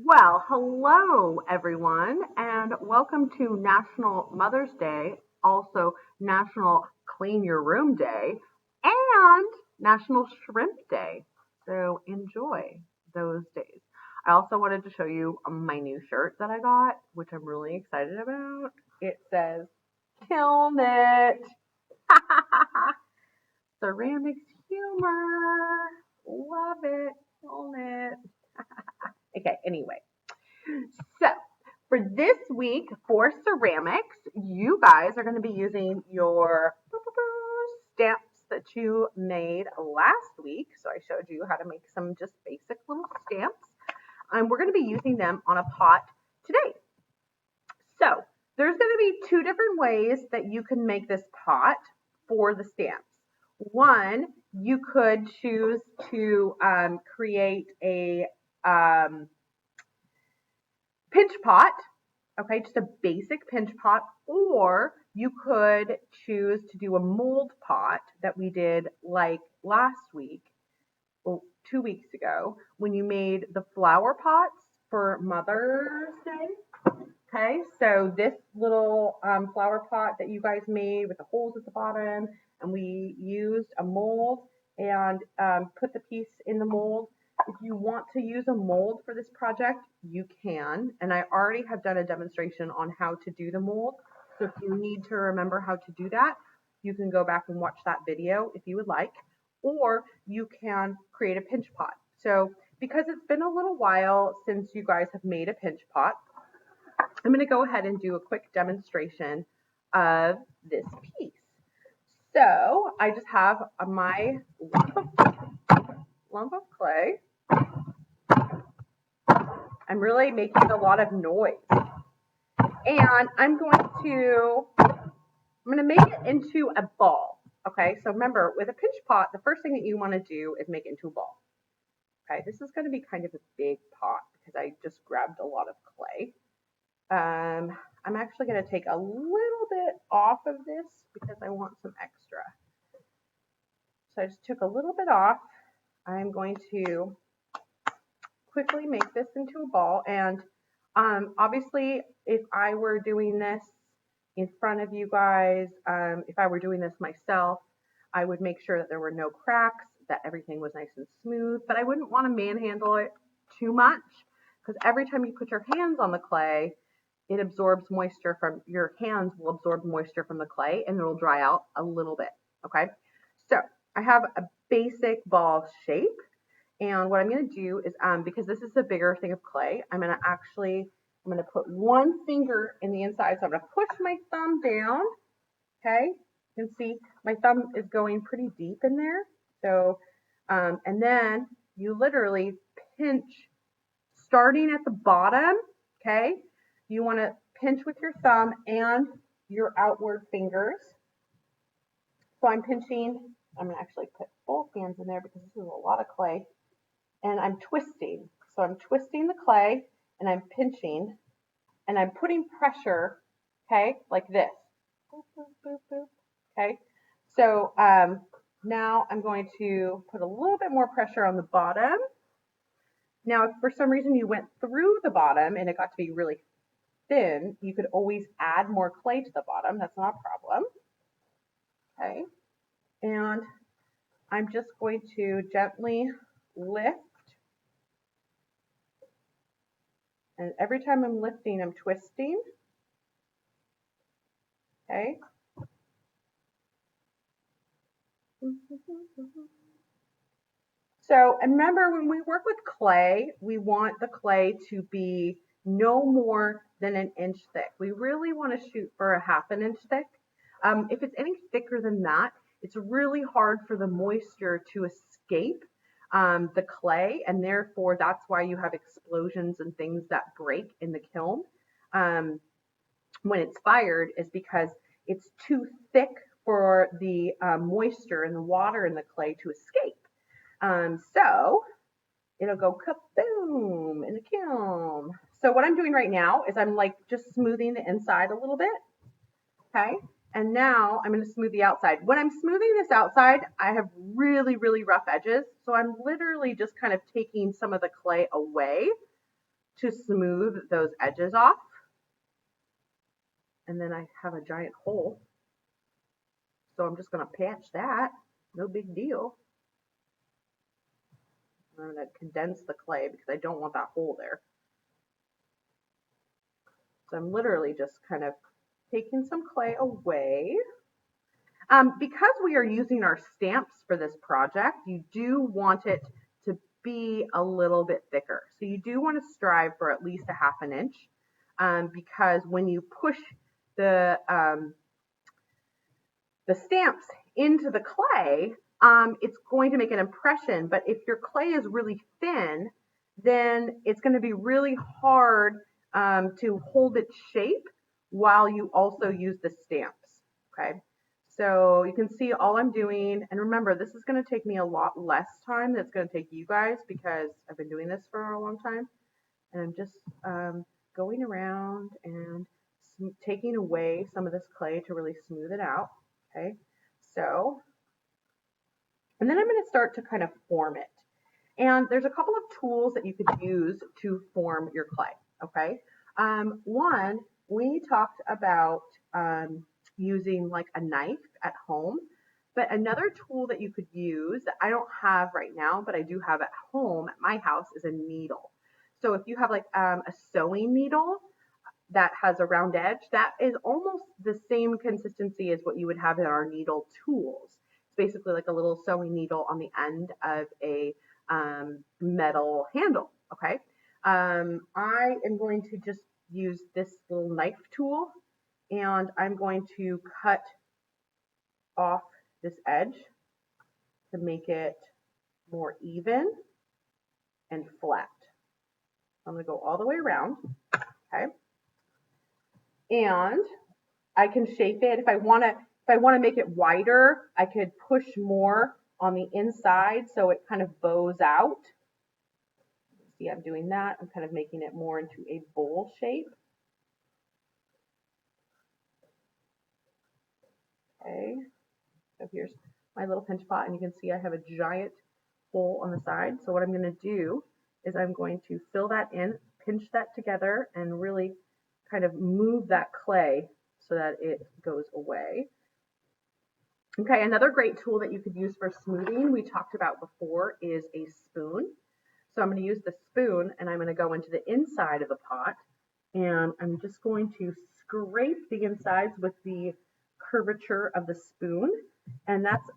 Well, hello everyone, and welcome to National Mother's Day, also National Clean Your Room Day, and National Shrimp Day. So enjoy those days. I also wanted to show you my new shirt that I got, which I'm really excited about. It says Kiln It. Ceramics humor. Love it. Kiln it. Okay, anyway. So, for this week for ceramics, you guys are going to be using your stamps that you made last week. So, I showed you how to make some just basic little stamps. And we're going to be using them on a pot today. So, there's going to be two different ways that you can make this pot for the stamps. One, you could choose to create a pinch pot, okay, just a basic pinch pot, or you could choose to do a mold pot that we did like last week, well, 2 weeks ago, when you made the flower pots for Mother's Day. Okay, so this little flower pot that you guys made with the holes at the bottom, and we used a mold and put the piece in the mold. If you want to use a mold for this project, you can. And I already have done a demonstration on how to do the mold. So if you need to remember how to do that, you can go back and watch that video if you would like. Or you can create a pinch pot. So because it's been a little while since you guys have made a pinch pot, I'm going to go ahead and do a quick demonstration of this piece. So I just have my lump of clay. I'm really making a lot of noise. And I'm going to make it into a ball. Okay, so remember, with a pinch pot, the first thing that you want to do is make it into a ball. Okay, this is going to be kind of a big pot because I just grabbed a lot of clay. I'm actually going to take a little bit off of this because I want some extra. So I just took a little bit off. I'm going to quickly make this into a ball. And obviously, if I were doing this in front of you guys, if I were doing this myself, I would make sure that there were no cracks, that everything was nice and smooth, but I wouldn't want to manhandle it too much because every time you put your hands on the clay, it absorbs moisture from your hands will absorb moisture from the clay and it'll dry out a little bit. Okay, so I have a basic ball shape, and what I'm going to do is because this is a bigger thing of clay, I'm going to put one finger in the inside. So I'm going to push my thumb down. Okay, you can see my thumb is going pretty deep in there. So and then you literally pinch starting at the bottom. Okay, you want to pinch with your thumb and your outward fingers. So I'm pinching. I'm going to actually put both hands in there because this is a lot of clay. And I'm twisting. So I'm twisting the clay and I'm pinching and I'm putting pressure, okay, like this. Boop, boop, boop, boop. Okay. So now I'm going to put a little bit more pressure on the bottom. Now, if for some reason you went through the bottom and it got to be really thin, you could always add more clay to the bottom. That's not a problem. Okay. And I'm just going to gently lift. And every time I'm lifting, I'm twisting. Okay. So, and remember, when we work with clay, we want the clay to be no more than an inch thick. We really want to shoot for a half an inch thick. If it's any thicker than that, it's really hard for the moisture to escape the clay, and therefore that's why you have explosions and things that break in the kiln when it's fired, is because it's too thick for the moisture and the water in the clay to escape. So it'll go kaboom in the kiln. So what I'm doing right now is I'm like just smoothing the inside a little bit. Okay. And now I'm going to smooth the outside. When I'm smoothing this outside, I have really, really rough edges. So I'm literally just kind of taking some of the clay away to smooth those edges off. And then I have a giant hole. So I'm just going to patch that. No big deal. I'm going to condense the clay because I don't want that hole there. So I'm literally just kind of taking some clay away. Because we are using our stamps for this project, you do want it to be a little bit thicker. So you do want to strive for at least a ½ inch because when you push the stamps into the clay, it's going to make an impression. But if your clay is really thin, then it's going to be really hard to hold its shape while you also use the stamps. Okay, so you can see all I'm doing, and remember, this is going to take me a lot less time than it's going to take you guys because I've been doing this for a long time, and I'm just going around and taking away some of this clay to really smooth it out. Okay, so, and then I'm going to start to kind of form it. And there's a couple of tools that you could use to form your clay. Okay, one, we talked about using like a knife at home, but another tool that you could use that I don't have right now, but I do have at home at my house is a needle. So if you have like a sewing needle that has a round edge, that is almost the same consistency as what you would have in our needle tools. It's basically like a little sewing needle on the end of a metal handle. Okay, I am going to just use this little knife tool, and I'm going to cut off this edge to make it more even and flat. I'm going to go all the way around. Okay, and I can shape it if I want to make it wider. I could push more on the inside so it kind of bows out. See, I'm doing that. I'm kind of making it more into a bowl shape. Okay, so here's my little pinch pot, and you can see I have a giant hole on the side. So what I'm going to do is I'm going to fill that in, pinch that together, and really kind of move that clay so that it goes away. Okay, another great tool that you could use for smoothing we talked about before is a spoon. So I'm going to use the spoon, and I'm going to go into the inside of the pot, and I'm just going to scrape the insides with the curvature of the spoon, and that's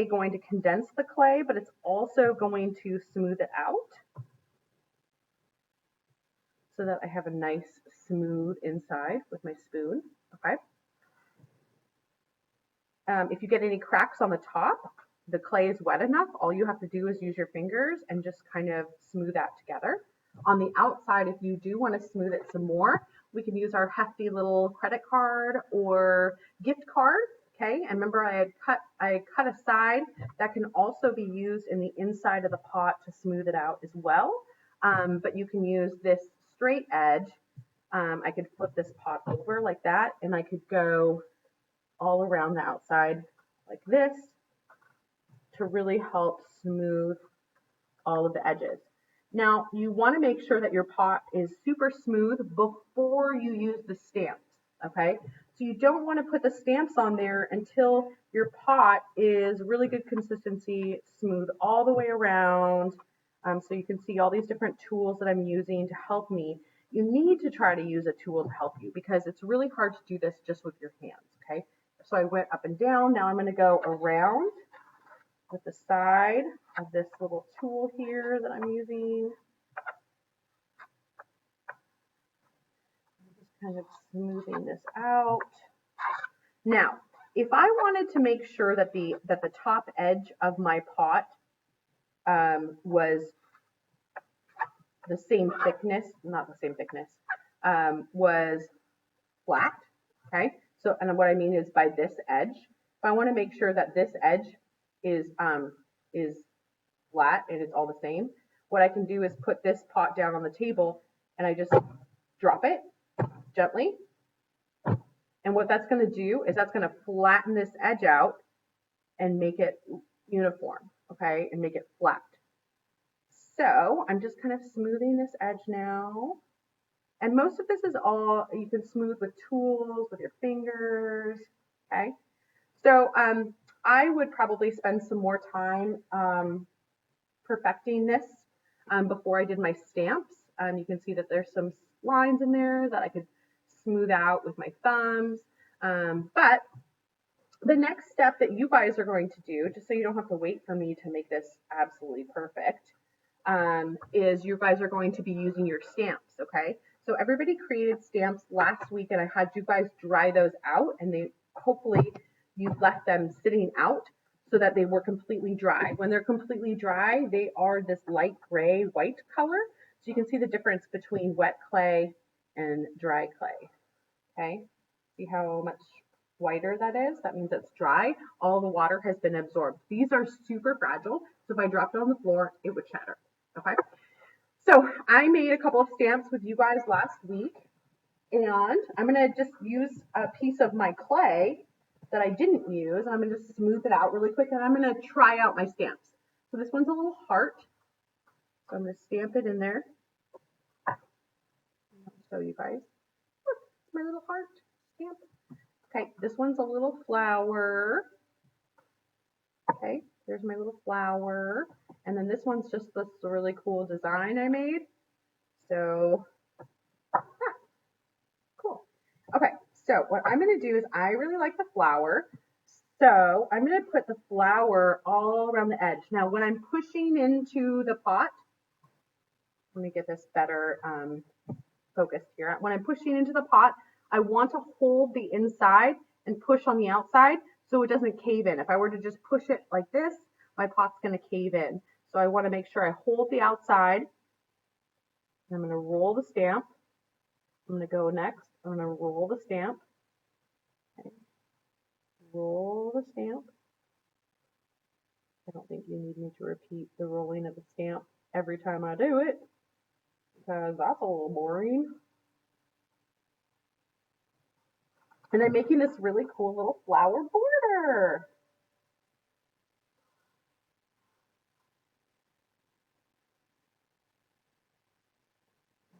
going to condense the clay, but it's also going to smooth it out so that I have a nice smooth inside with my spoon. Okay. If you get any cracks on the top, the clay is wet enough, all you have to do is use your fingers and just kind of smooth that together. On the outside, if you do want to smooth it some more, we can use our hefty little credit card or gift card. Okay, and remember I cut a side that can also be used in the inside of the pot to smooth it out as well. But you can use this straight edge. I could flip this pot over like that, and I could go all around the outside like this to really help smooth all of the edges. Now, you want to make sure that your pot is super smooth before you use the stamps, okay? So you don't want to put the stamps on there until your pot is really good consistency, smooth all the way around. So you can see all these different tools that I'm using to help me. You need to try to use a tool to help you because it's really hard to do this just with your hands, okay? So I went up and down. Now I'm going to go around with the side of this little tool here that I'm using. I'm just kind of smoothing this out. Now, if I wanted to make sure that the top edge of my pot was the same thickness, not the same thickness, was flat, okay? So, and what I mean is by this edge, if I want to make sure that this edge is flat and it's all the same, what I can do is put this pot down on the table and I just drop it gently. And what that's going to do is that's going to flatten this edge out and make it uniform, okay, and make it flat. So I'm just kind of smoothing this edge now. And most of this is all you can smooth with tools, with your fingers, okay? So I would probably spend some more time perfecting this before I did my stamps. You can see that there's some lines in there that I could smooth out with my thumbs. But the next step that you guys are going to do, just so you don't have to wait for me to make this absolutely perfect, is you guys are going to be using your stamps, okay? So everybody created stamps last week and I had you guys dry those out, and they hopefully you left them sitting out so that they were completely dry. When they're completely dry, they are this light gray white color. So you can see the difference between wet clay and dry clay, okay? See how much whiter that is? That means it's dry. All the water has been absorbed. These are super fragile, so if I dropped it on the floor, it would shatter, okay? So I made a couple of stamps with you guys last week, and I'm gonna just use a piece of my clay that I didn't use, and I'm gonna just smooth it out really quick, and I'm gonna try out my stamps. So this one's a little heart, so I'm gonna stamp it in there. I'll show you guys. Look, it's my little heart stamp. Okay, this one's a little flower. Okay, there's my little flower. And then this one's just this really cool design I made. So, cool. Okay, so what I'm going to do is I really like the flower. So I'm going to put the flower all around the edge. Now, when I'm pushing into the pot, let me get this better focused here. When I'm pushing into the pot, I want to hold the inside and push on the outside so it doesn't cave in. If I were to just push it like this, my pot's going to cave in. So I want to make sure I hold the outside. I'm going to roll the stamp. I'm going to go next. I'm going to roll the stamp. Okay. Roll the stamp. I don't think you need me to repeat the rolling of the stamp every time I do it, because that's a little boring. And I'm making this really cool little flower border.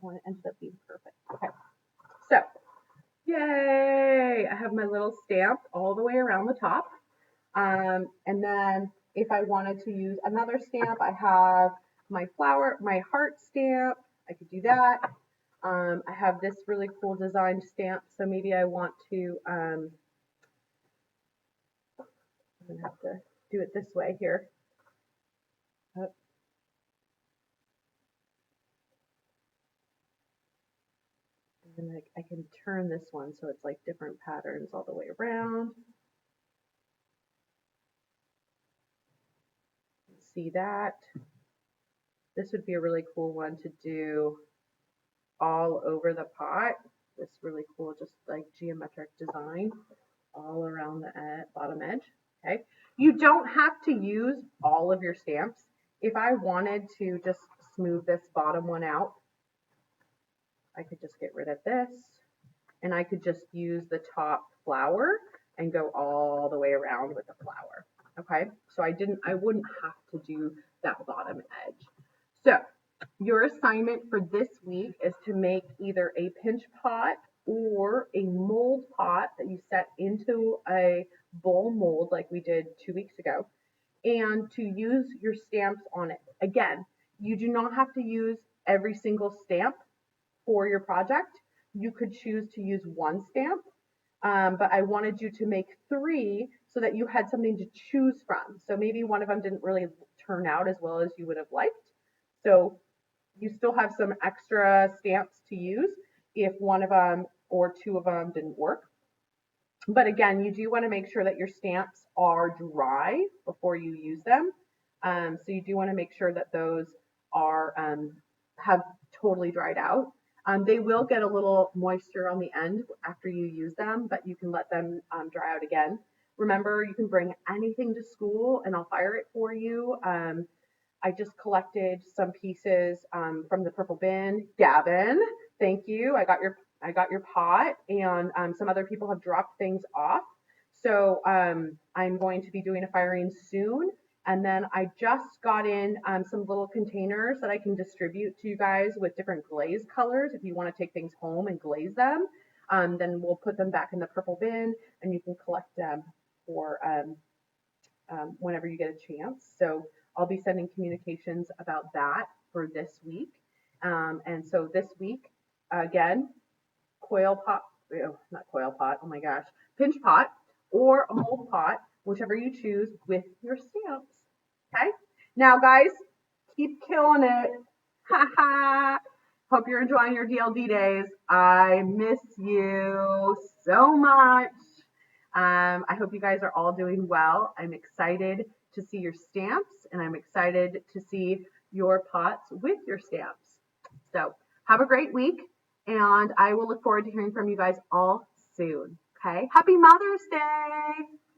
One ended up being perfect. Okay, so yay! I have my little stamp all the way around the top. And then if I wanted to use another stamp, I have my flower, my heart stamp. I could do that. I have this really cool designed stamp, so maybe I want to, I'm gonna have to do it this way here. And then I can turn this one so it's like different patterns all the way around. See that? This would be a really cool one to do all over the pot. This really cool, just like geometric design all around the bottom edge. Okay. You don't have to use all of your stamps. If I wanted to just smooth this bottom one out, I could just get rid of this, and I could just use the top flower and go all the way around with the flower. Okay. So I wouldn't have to do that bottom edge. So your assignment for this week is to make either a pinch pot or a mold pot that you set into a bowl mold like we did 2 weeks ago, and to use your stamps on it. Again, you do not have to use every single stamp for your project. You could choose to use one stamp, but I wanted you to make 3 so that you had something to choose from. So maybe one of them didn't really turn out as well as you would have liked. So you still have some extra stamps to use if one of them or 2 of them didn't work. But again, you do want to make sure that your stamps are dry before you use them. So you do want to make sure that those are have totally dried out. They will get a little moisture on the end after you use them, but you can let them dry out again. Remember, you can bring anything to school and I'll fire it for you. I just collected some pieces from the purple bin. Gavin, thank you. I got your pot, and some other people have dropped things off. So I'm going to be doing a firing soon, And then I just got in some little containers that I can distribute to you guys with different glaze colors. If you want to take things home and glaze them, then we'll put them back in the purple bin and you can collect them for whenever you get a chance. So I'll be sending communications about that for this week. And so this week, again, coil pot, not coil pot, oh my gosh, pinch pot or a mold pot, whichever you choose with your stamps. Okay. Now, guys, keep killing it. Ha ha. Hope you're enjoying your DLD days. I miss you so much. I hope you guys are all doing well. I'm excited to see your stamps and I'm excited to see your pots with your stamps. So have a great week and I will look forward to hearing from you guys all soon. Okay. Happy Mother's Day.